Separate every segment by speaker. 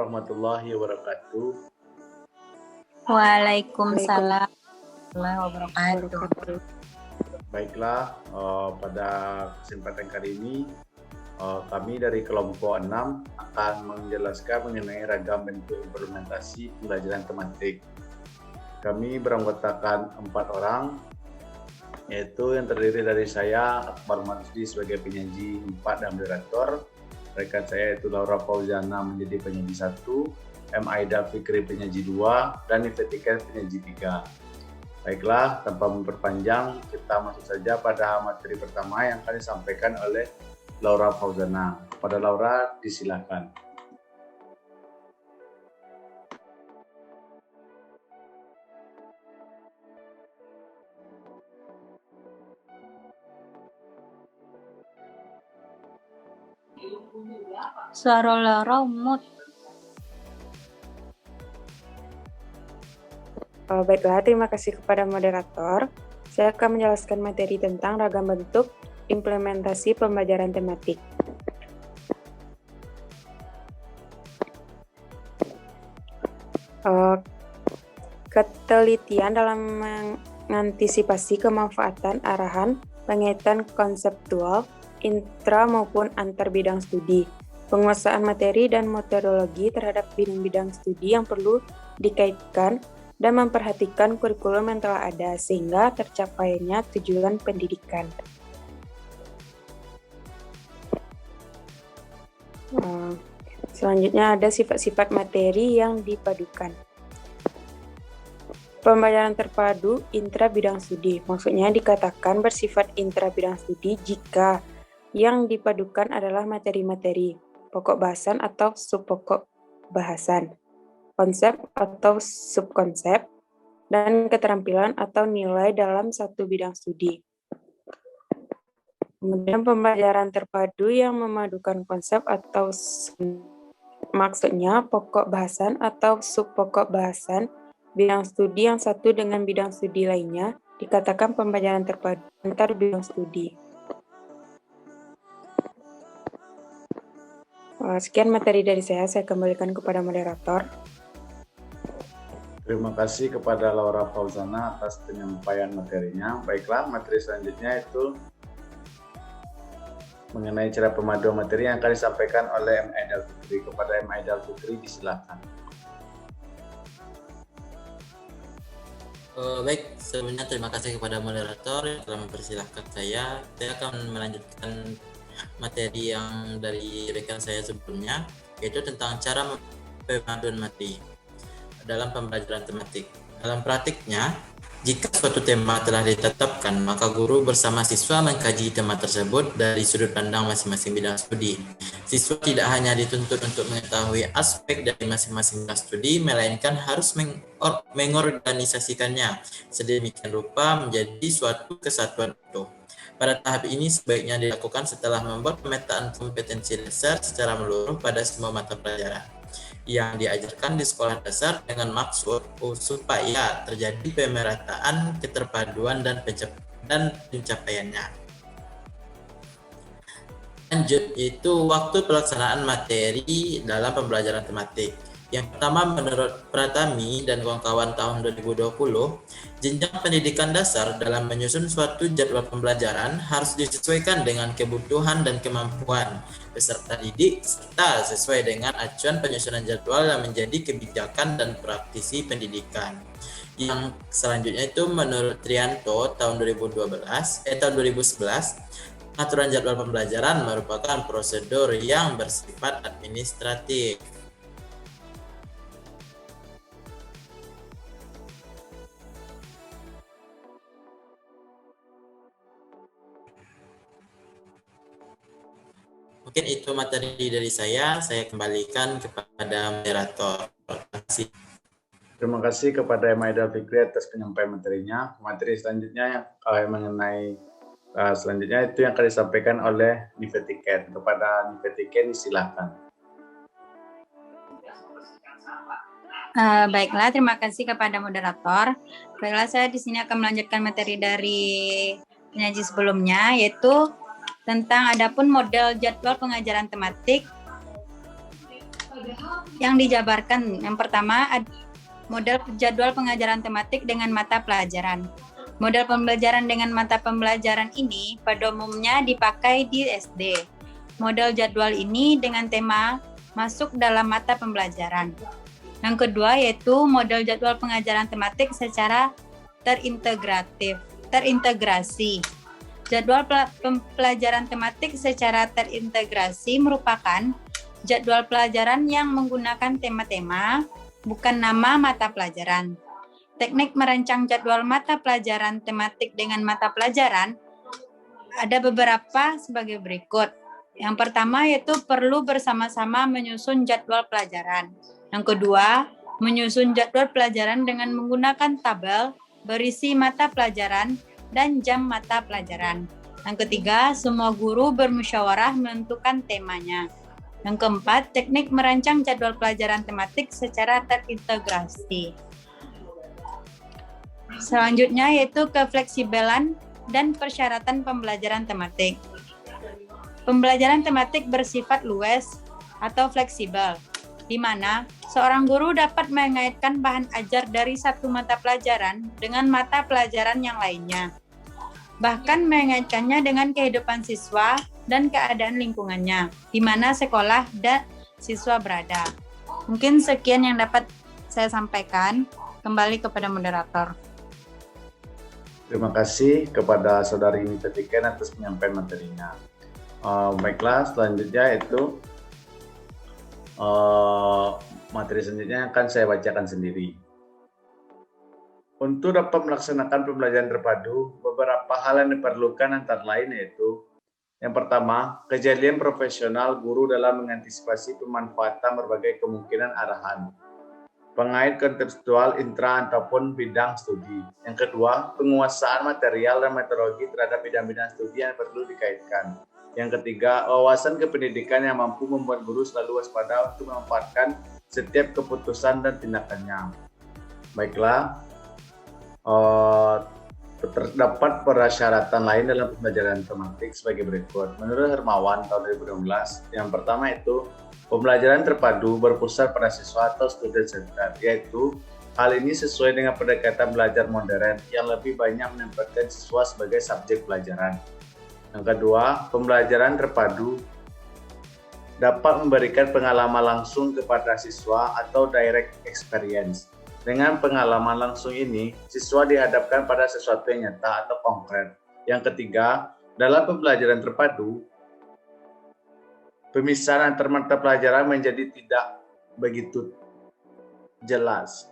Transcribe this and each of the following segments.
Speaker 1: warahmatullahi wabarakatuh.
Speaker 2: Waalaikumsalam warahmatullahi wabarakatuh.
Speaker 1: Baiklah, pada kesempatan kali ini kami dari kelompok 6 akan menjelaskan mengenai ragam bentuk implementasi pembelajaran tematik. Kami beranggotakan 4 orang, yaitu yang terdiri dari saya, Akbar Marsdi sebagai penyaji 4 dan moderator. Rekan saya itu Laura Fauzana menjadi penyaji 1, M. Aida Fikri penyaji 2, dan Nifetika penyaji 3. Baiklah, tanpa memperpanjang, kita masuk saja pada materi pertama yang akan disampaikan oleh Laura Fauzana. Kepada Laura, disilakan.
Speaker 2: Suara Laura mute.
Speaker 3: Baiklah, terima kasih kepada moderator. Saya akan menjelaskan materi tentang ragam bentuk implementasi pembelajaran tematik. Ketelitian dalam mengantisipasi kemanfaatan arahan pengingitan konseptual intra maupun antar bidang studi, penguasaan materi dan metodologi terhadap bidang-bidang studi yang perlu dikaitkan dan memperhatikan kurikulum yang telah ada sehingga tercapainya tujuan pendidikan. Selanjutnya ada sifat-sifat materi yang dipadukan. Pembelajaran terpadu intra bidang studi, maksudnya dikatakan bersifat intra bidang studi jika yang dipadukan adalah materi-materi, pokok bahasan atau subpokok bahasan, konsep atau subkonsep, dan keterampilan atau nilai dalam satu bidang studi. Kemudian pembelajaran terpadu yang memadukan konsep atau maksudnya pokok bahasan atau subpokok bahasan bidang studi yang satu dengan bidang studi lainnya dikatakan pembelajaran terpadu antar bidang studi. Sekian materi dari saya kembalikan kepada moderator.
Speaker 1: Terima kasih kepada Laura Fauzana atas penyampaian materinya. Baiklah, materi selanjutnya itu mengenai cara pemaduan materi yang akan disampaikan oleh M. Aidal Fikri. Kepada M. Aidal Fikri, disilakan.
Speaker 4: Baik, sebelumnya terima kasih kepada moderator yang telah mempersilahkan saya. Saya akan melanjutkan materi yang dari rekan saya sebelumnya, yaitu tentang cara pemaduan materi dalam pembelajaran tematik. Dalam praktiknya, jika suatu tema telah ditetapkan, maka guru bersama siswa mengkaji tema tersebut dari sudut pandang masing-masing bidang studi. Siswa tidak hanya dituntut untuk mengetahui aspek dari masing-masing bidang studi, melainkan harus mengorganisasikannya sedemikian rupa menjadi suatu kesatuan utuh. Pada tahap ini sebaiknya dilakukan setelah membuat pemetaan kompetensi dasar secara menyeluruh pada semua mata pelajaran yang diajarkan di sekolah dasar dengan maksud supaya terjadi pemerataan, keterpaduan, dan pencapaiannya. Lanjut, itu waktu pelaksanaan materi dalam pembelajaran tematik. Yang pertama, menurut Pratami dan kawan-kawan tahun 2020, jenjang pendidikan dasar dalam menyusun suatu jadwal pembelajaran harus disesuaikan dengan kebutuhan dan kemampuan peserta didik serta sesuai dengan acuan penyusunan jadwal yang menjadi kebijakan dan praktisi pendidikan. Yang selanjutnya itu menurut Trianto tahun 2011, aturan jadwal pembelajaran merupakan prosedur yang bersifat administratif. Mungkin itu materi dari saya kembalikan kepada moderator. Terima kasih.
Speaker 1: Terima kasih kepada M. Aidal Fikri atas penyampaian materinya. Materi selanjutnya yang mengenai selanjutnya itu yang akan disampaikan oleh Nifetika. Kepada Nifetika, disilakan.
Speaker 2: Baiklah, terima kasih kepada moderator. Baiklah, saya di sini akan melanjutkan materi dari penyaji sebelumnya, yaitu tentang adapun model jadwal pengajaran tematik. yang dijabarkan. Yang pertama, model jadwal pengajaran tematik dengan mata pelajaran. Model pembelajaran dengan mata pembelajaran ini pada umumnya dipakai di SD. Model jadwal ini dengan tema masuk dalam mata pembelajaran. Yang kedua yaitu model jadwal pengajaran tematik secara terintegrasi. Jadwal pelajaran tematik secara terintegrasi merupakan jadwal pelajaran yang menggunakan tema-tema, bukan nama mata pelajaran. Teknik merancang jadwal mata pelajaran tematik dengan mata pelajaran ada beberapa sebagai berikut. Yang pertama yaitu perlu bersama-sama menyusun jadwal pelajaran. Yang kedua, menyusun jadwal pelajaran dengan menggunakan tabel berisi mata pelajaran dan jam mata pelajaran. Yang ketiga, semua guru bermusyawarah menentukan temanya. Yang keempat, teknik merancang jadwal pelajaran tematik secara terintegrasi. Selanjutnya yaitu kefleksibelan dan persyaratan pembelajaran tematik. Pembelajaran tematik bersifat luas atau fleksibel, di mana seorang guru dapat mengaitkan bahan ajar dari satu mata pelajaran dengan mata pelajaran yang lainnya. Bahkan mengaitkannya dengan kehidupan siswa dan keadaan lingkungannya, di mana sekolah dan siswa berada. Mungkin sekian yang dapat saya sampaikan. Kembali kepada moderator.
Speaker 1: Terima kasih kepada Saudari Nita Tiken atas penyampaian materinya. Baiklah, selanjutnya itu materi selanjutnya akan saya bacakan sendiri. Untuk dapat melaksanakan pembelajaran terpadu, beberapa hal yang diperlukan antara lain yaitu yang pertama, kejelian profesional guru dalam mengantisipasi pemanfaatan berbagai kemungkinan arahan. Pengait kontekstual intra ataupun bidang studi. Yang kedua, penguasaan material dan metodologi terhadap bidang-bidang studi yang perlu dikaitkan. Yang ketiga, wawasan kependidikan yang mampu membuat guru selalu waspada untuk memanfaatkan setiap keputusan dan tindakannya. Baiklah, terdapat persyaratan lain dalam pembelajaran tematik sebagai berikut. Menurut Hermawan tahun 2016, yang pertama itu pembelajaran terpadu berpusat pada siswa atau student center, yaitu hal ini sesuai dengan pendekatan belajar modern yang lebih banyak menempatkan siswa sebagai subjek pelajaran. Yang kedua, pembelajaran terpadu dapat memberikan pengalaman langsung kepada siswa atau direct experience. Dengan pengalaman langsung ini, siswa dihadapkan pada sesuatu yang nyata atau konkret. Yang ketiga, dalam pembelajaran terpadu, pemisahan antar mata pelajaran menjadi tidak begitu jelas.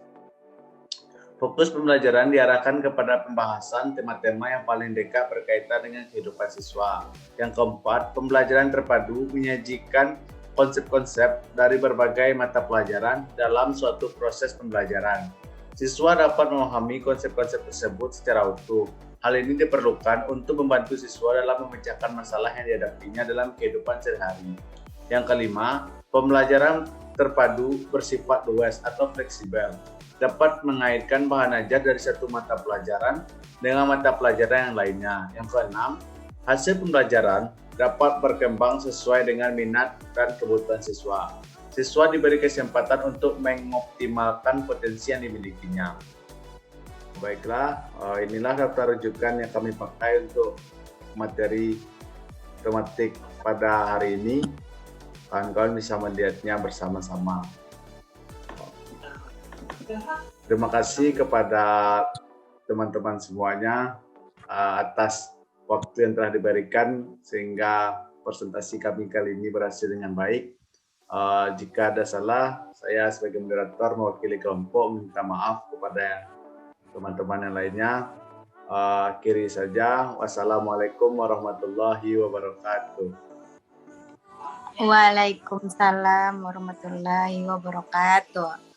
Speaker 1: Fokus pembelajaran diarahkan kepada pembahasan tema-tema yang paling dekat berkaitan dengan kehidupan siswa. Yang keempat, pembelajaran terpadu menyajikan konsep-konsep dari berbagai mata pelajaran dalam suatu proses pembelajaran. Siswa dapat memahami konsep-konsep tersebut secara utuh. Hal ini diperlukan untuk membantu siswa dalam memecahkan masalah yang dihadapinya dalam kehidupan sehari-hari. Yang kelima, pembelajaran terpadu bersifat luas atau fleksibel. Dapat mengaitkan bahan ajar dari satu mata pelajaran dengan mata pelajaran yang lainnya. Yang keenam, hasil pembelajaran dapat berkembang sesuai dengan minat dan kebutuhan siswa. Siswa diberi kesempatan untuk mengoptimalkan potensi yang dimilikinya. Baiklah, inilah daftar rujukan yang kami pakai untuk materi tematik pada hari ini. Kawan-kawan bisa melihatnya bersama-sama. Terima kasih kepada teman-teman semuanya atas waktu yang telah diberikan sehingga presentasi kami kali ini berhasil dengan baik. Jika ada salah, saya sebagai moderator mewakili kelompok minta maaf kepada teman-teman yang lainnya. Akhiri saja. Wassalamualaikum warahmatullahi wabarakatuh.
Speaker 2: Waalaikumsalam warahmatullahi wabarakatuh.